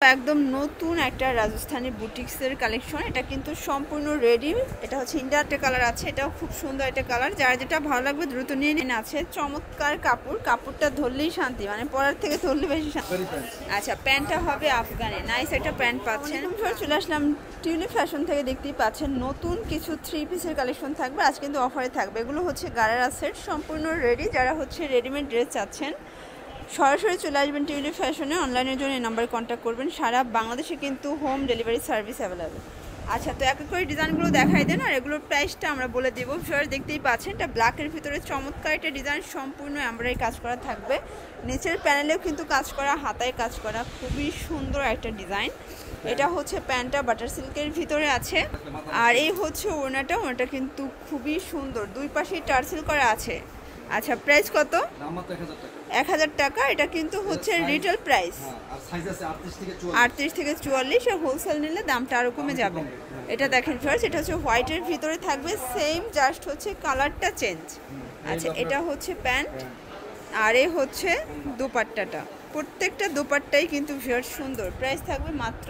একদম নতুন একটা রাজস্থানী বুটিক্সের কালেকশন। এটা কিন্তু সম্পূর্ণ রেডি। এটা হচ্ছে ইন্ডিয়া একটা কালার আছে, এটাও খুব সুন্দর একটা কালার। যার যেটা ভালো লাগবে দ্রুত নিয়ে নিন। আছে চমৎকার কাপড়, কাপড়টা ধরলেই শান্তি, মানে পরার থেকে ধরলে বেশি শান্তি। আচ্ছা, প্যান্টটা হবে আফগানি, নাইস একটা প্যান্ট পাচ্ছেন। চলে আসলাম টিউলিপ ফ্যাশন থেকে, দেখতেই পাচ্ছেন নতুন কিছু 3 পিসের কালেকশন থাকবে আজ, কিন্তু অফারে থাকবে। এগুলো হচ্ছে গারারা সেট, সম্পূর্ণ রেডি। যারা হচ্ছে রেডিমেড ড্রেস চাচ্ছেন সরাসরি চলে আসবেন টিউলিপ ফ্যাশনে। অনলাইনের জন্য এই নাম্বারে কন্ট্যাক্ট করবেন। সারা বাংলাদেশে কিন্তু হোম ডেলিভারি সার্ভিস অ্যাভেলেবেল। আচ্ছা, তো এক এক করে ডিজাইনগুলো দেখাই দেন, আর এগুলোর প্রাইসটা আমরা বলে দেবো। ভিউয়ার্স দেখতেই পাচ্ছেন, এটা ব্ল্যাকের ভিতরে চমৎকার একটা ডিজাইন, সম্পূর্ণ এমব্রয়ডারি কাজ করা থাকবে। নিচের প্যানেলেও কিন্তু কাজ করা, হাতায় কাজ করা, খুবই সুন্দর একটা ডিজাইন। এটা হচ্ছে প্যান্টটা বাটার সিল্কের ভিতরে আছে, আর এই হচ্ছে ওড়নাটা। ওড়নাটা কিন্তু খুবই সুন্দর, দুই পাশেই টার্সেল করা আছে। আচ্ছা, প্রাইস কত? 1000 টাকা। এটা কিন্তু হচ্ছে রিটেল প্রাইস, 38 থেকে 44, আর হোলসেল নিলে দামটা আরও কমে যাবে। এটা দেখেন ফার্স্ট, এটা হচ্ছে হোয়াইটের ভিতরে থাকবে, সেম জাস্ট হচ্ছে কালারটা চেঞ্জ। আচ্ছা, এটা হচ্ছে প্যান্ট, আর এ হচ্ছে দোপাট্টাটা। প্রত্যেকটা দোপাট্টাই কিন্তু ভিউয়ার সুন্দর। প্রাইস থাকবে মাত্র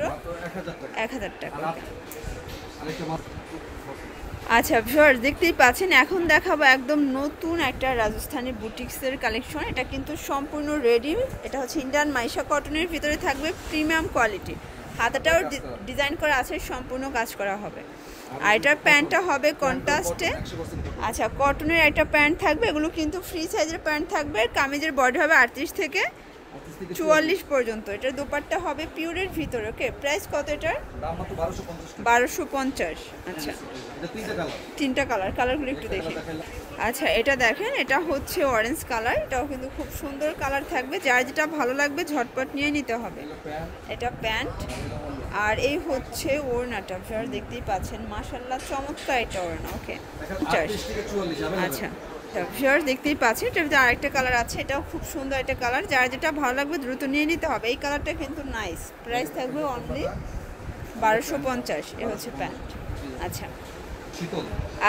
1000 টাকা। আচ্ছা ভিউয়ার্স দেখতেই পাচ্ছেন, এখন দেখাবো একদম নতুন একটা রাজস্থানী বুটিক্সের কালেকশন। এটা কিন্তু সম্পূর্ণ রেডি। এটা হচ্ছে ইন্ডিয়ান মাইশা কটনের ভিতরে থাকবে, প্রিমিয়াম কোয়ালিটি। হাতাটাও ডিজাইন করা আছে, সম্পূর্ণ কাজ করা হবে। আর এটার প্যান্টটা হবে কন্ট্রাস্টে। আচ্ছা, কটনের একটা প্যান্ট থাকবে। এগুলো কিন্তু ফ্রি সাইজের প্যান্ট থাকবে। কামিজের বডি হবে 38 থেকে 44 পর্যন্ত। এটার দোপাট্টা হবে পিওরের ভিতরে। ওকে, প্রাইস কত এটার? 1250। আচ্ছা, তিনটা কালার, কালারগুলো একটু দেখি। আচ্ছা, এটা দেখেন, এটা হচ্ছে অরেঞ্জ কালার। এটাও কিন্তু খুব সুন্দর কালার থাকবে। যার যেটা ভালো লাগবে ঝটপট নিয়ে নিতে হবে। এটা প্যান্ট, আর এই হচ্ছে ওড়নাটা। আপনারা দেখতেই পাচ্ছেন, মাশাআল্লাহ চমৎকার এটা ওড়না। ওকে, আচ্ছা ভিউয়ার্স দেখতেই পাচ্ছেন, এটার ভিতরে আরেকটা কালার আছে। এটাও খুব সুন্দর একটা কালার। যার যেটা ভালো লাগবে দ্রুত নিয়ে নিতে হবে। এই কালারটা কিন্তু নাইস। প্রাইস থাকবে অনলি 1250। এ হচ্ছে প্যান্ট। আচ্ছা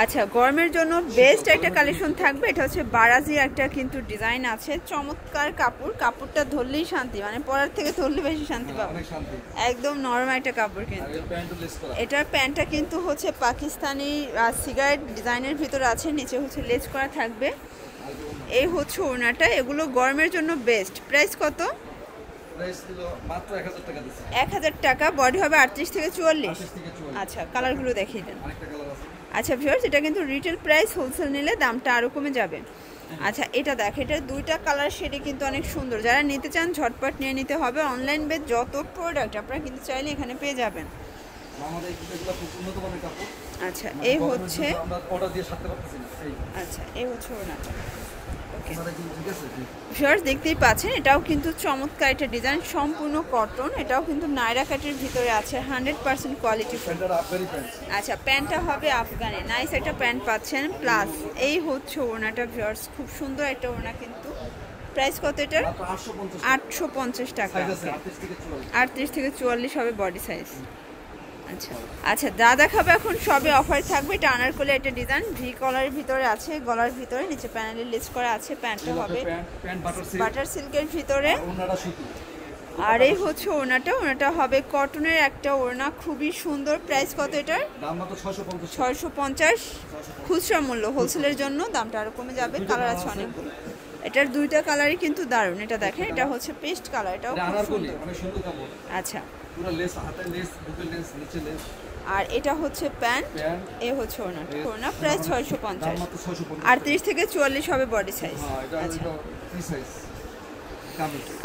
আচ্ছা, গরমের জন্য বেস্ট একটা কালেকশন থাকবে। এটা হচ্ছে বারাজি একটা কিন্তু ডিজাইন আছে, চমৎকার কাপড়, কাপড়টা ধরলেই শান্তি, মানে পরার থেকে ধরলে বেশি শান্তি পাবে। একদম নরম একটা কাপড়। কিন্তু এটার প্যান্টটা কিন্তু হচ্ছে পাকিস্তানি সিগারেট ডিজাইনের ভিতরে আছে, নিচে হচ্ছে লেস করা থাকবে। এই হচ্ছে ওড়নাটা। এগুলো গরমের জন্য বেস্ট। প্রাইস কত? 1000 টাকা। বডি হবে 38 থেকে 44। আচ্ছা, কালারগুলো দেখিয়ে দেন। আচ্ছা ভিউয়ার্স, এটা কিন্তু রিটেল প্রাইস, হোলসেল নিলে দামটা আরও কমে যাবে। আচ্ছা, এটা দেখ, এটার দুইটা কালার শেডে কিন্তু অনেক সুন্দর। যারা নিতে চান ঝটপট নিয়ে নিতে হবে। অনলাইন বেস যত প্রোডাক্ট আপনারা কিন্তু চাইলে এখানে পেয়ে যাবেন। আচ্ছা, এই হচ্ছে, আচ্ছা এই হচ্ছে ওড়নাটা। ভিউয়ার্স দেখতেই পাচ্ছেন, এটাও কিন্তু চমৎকার একটা ডিজাইন, সম্পূর্ণ কটন। এটাও কিন্তু নাইরা কাটের ভিতরে আছে, 100% কোয়ালিটি। আচ্ছা, প্যান্টটা হবে আফগানি, নাইস একটা প্যান্ট পাচ্ছেন। প্লাস এই হচ্ছে ওড়নাটা। ভিউয়ার্স খুব সুন্দর একটা ওড়না কিন্তু। প্রাইস কত এটার? 850 টাকা। 38 থেকে 44 হবে বডি সাইজ। আচ্ছা আচ্ছা, যা দেখাবে এখন সবে অফার থাকবে। এটা আনারকলি একটা ডিজাইন, ভি কলারের ভিতরে আছে, গলার ভিতরে নিচে প্যানেলের লেস করা আছে। প্যান্টটা হবে বাটার সিল্কের ভিতরে, আর এই হচ্ছে ওড়নাটা। ওড়নাটা হবে কটনের একটা ওড়না, খুবই সুন্দর। প্রাইস কত এটার? 650 খুচরা মূল্য। হোলসেলের জন্য দামটা আরো কমে যাবে। কালার আছে অনেকগুলো। এটার দুইটা কালারই কিন্তু দারুণ। এটা দেখেন, এটা হচ্ছে পেস্ট কালার, এটাও খুব সুন্দর। আচ্ছা, আর এটা হচ্ছে প্যান্ট, এ হচ্ছে ওড়নাটা। ওড়না প্রাইস 650, 38 থেকে 44 হবে বডি সাইজ।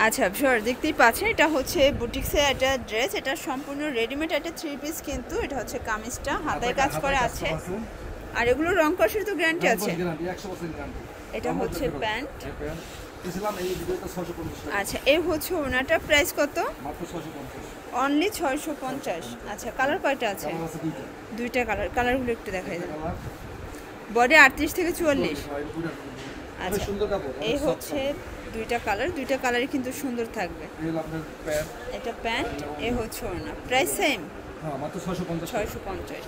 আচ্ছা ভিউয়ার দেখতেই পাচ্ছেন, এটা হচ্ছে বুটিক্সের একটা ড্রেস। এটা সম্পূর্ণ রেডিমেড একটা 3 পিস কিন্তু। এটা হচ্ছে কামিজটা, হাতায় কাজ করা আছে, আর এগুলো রং কষের তো গ্যারান্টি আছে। এটা হচ্ছে প্যান্ট। আচ্ছা, এই হচ্ছে ওড়নাটা। প্রাইস কত? অনলি 650। আচ্ছা, কালার কয়টা আছে? দুইটা কালার। কালারগুলো একটু দেখাই দেন। বডি 38 থেকে 44। আচ্ছা, এই হচ্ছে দুইটা কালার। দুইটা কালারই কিন্তু সুন্দর থাকবে। এটা প্যান্ট, এ হচ্ছে ওড়না। Price same, 650।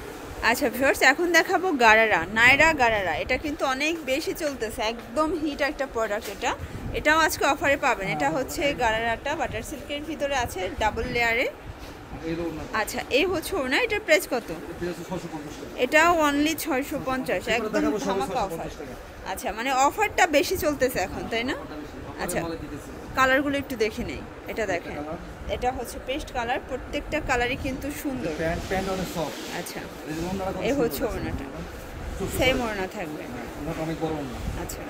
আচ্ছা ভিউয়ার্স, এখন দেখাবো গারারা, নাইরা গারারা। এটা কিন্তু অনেক বেশি চলতেছে, একদম হিট একটা প্রোডাক্ট। এটাও আজকে অফারে পাবেন। এটা হচ্ছে গারারাটা বাটার সিল্কের ভিতরে আছে ডাবল লেয়ারে। আচ্ছা এই হচ্ছে ওড়না, এটার প্রাইস কত? এটাও অনলি 650, একদম ধামাকা অফার। আচ্ছা মানে অফারটা বেশি চলতেছে এখন, তাই না? আচ্ছা কালারগুলো একটু দেখে নেই। এটা দেখেন, এটা হচ্ছে পেস্ট কালার, প্রত্যেকটা কালারই কিন্তু সুন্দর। আচ্ছা এই হচ্ছে ওড়নাটা, সেম ওড়না থাকবে। আচ্ছা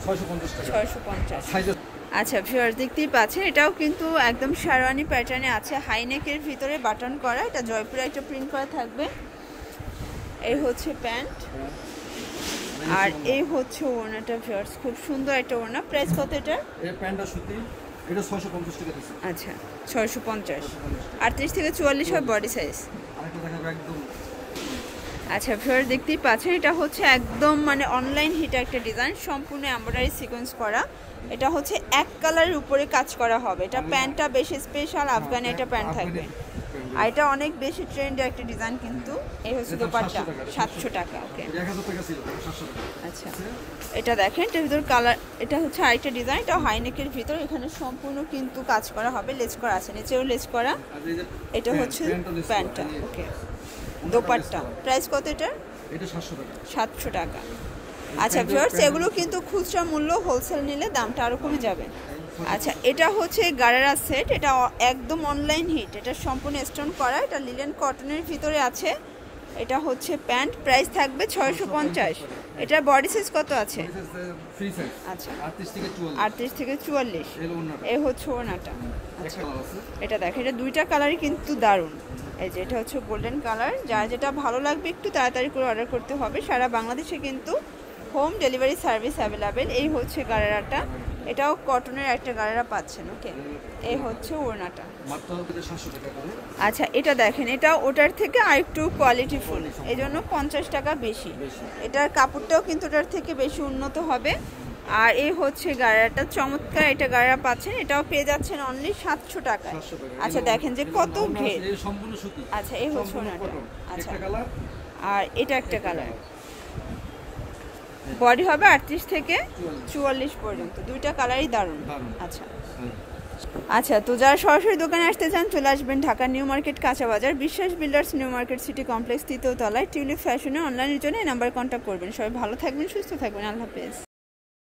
650। আচ্ছা ভিউয়ার্স দেখতেই পাচ্ছেন, এটাও কিন্তু একদম শেরওয়ানি প্যাটার্নে আছে, হাইনেকের ভিতরে বাটন করা। এটা জয়পুরে একটা প্রিন্ট করা থাকবে। এই হচ্ছে প্যান্ট, আর এই হচ্ছে ওড়নাটা। ভিউয়ার্স খুব সুন্দর একটা ওড়না। প্রাইস কত এটা? প্যান্টটা সুতি, এটা 650 টাকা দিছি। আচ্ছা 650, 38 থেকে 44 হয় বডি সাইজ। আরেকটা দেখাবো একদম। আচ্ছা ভিউয়ার্স দেখতেই পাচ্ছেন, এটা হচ্ছে একদম মানে অনলাইন হিট একটা ডিজাইন, সম্পূর্ণ এমব্রয়ডারি সিকোয়েন্স করা। এটা হচ্ছে এক কালারের উপরে কাজ করা হবে। এটা প্যান্টটা বেশি স্পেশাল, আফগানি এটা প্যান্ট থাকবে। আর এটা অনেক বেশি ট্রেন্ডের একটা ডিজাইন কিন্তু। এই হচ্ছে দোপাট্টা, 700 টাকা। ওকে আচ্ছা এটা দেখেন, এটার ভিতর কালার, এটা হচ্ছে আরেকটা ডিজাইন। এটা হাইনেকের ভিতর, এখানে সম্পূর্ণ কিন্তু কাজ করা হবে, লেস করা আছে, নিচেও লেস করা। এটা হচ্ছে প্যান্টটা। ওকে দোপাট্টা, প্রাইস কত এটা? এটা 700 টাকা। 700 টাকা। আচ্ছা ভিউয়ার্স এগুলো কিন্তু খুচরা মূল্য, হোলসেল নিলে দামটা আরও কমে যাবে। আচ্ছা এটা হচ্ছে গারারা সেট, এটা একদম অনলাইন হিট, এটা সম্পূর্ণ স্টোন করা, এটা লিলেন কটনের ভিতরে আছে। এটা হচ্ছে প্যান্ট, প্রাইস থাকবে 650। এটা বডি সাইজ কত আছে? Free size. আচ্ছা 38 থেকে 44। এই হচ্ছে ওড়নাটা। আচ্ছা এটা দেখেন, এটা দুইটা কালারই কিন্তু দারুণ। এই যে এটা হচ্ছে গোল্ডেন কালার। যার যেটা ভালো লাগবে একটু তাড়াতাড়ি করে অর্ডার করতে হবে। সারা বাংলাদেশে কিন্তু হোম ডেলিভারি সার্ভিস অ্যাভেলেবেল। এই হচ্ছে গারারাটা, এটাও কটনের একটা গারারা পাচ্ছেন। ওকে এই হচ্ছে ওড়নাটা। আচ্ছা এটা দেখেন, এটা ওটার থেকে আরেকটু কোয়ালিটিফুল, এই জন্য 50 টাকা বেশি। এটার কাপড়টাও কিন্তু ওটার থেকে বেশি উন্নত হবে। আর এই হচ্ছে গারারাটা, চমৎকার এটা গারারা পাচ্ছেন। এটাও পেয়ে যাচ্ছেন অনলি 700 টাকায়। আচ্ছা দেখেন যে কত ঘের। আচ্ছা এই হচ্ছে ওড়নাটা। আচ্ছা আর এটা একটা কালার, বডি হবে 38 থেকে 44 পর্যন্ত, দুইটা কালারই দারুণ। আচ্ছা আচ্ছা তো যারা সরাসরি দোকানে আসতে চান চলে আসবেন ঢাকা নিউ মার্কেট কাঁচা বাজার, Biswas builders new market city complex 3য় তলায়, টিউলিপ ফ্যাশনে। অনলাইনের জন্য এই নাম্বারে কন্ট্যাক্ট করবেন। সবাই ভালো থাকবেন, সুস্থ থাকবেন, আল্লাহ হাফেজ।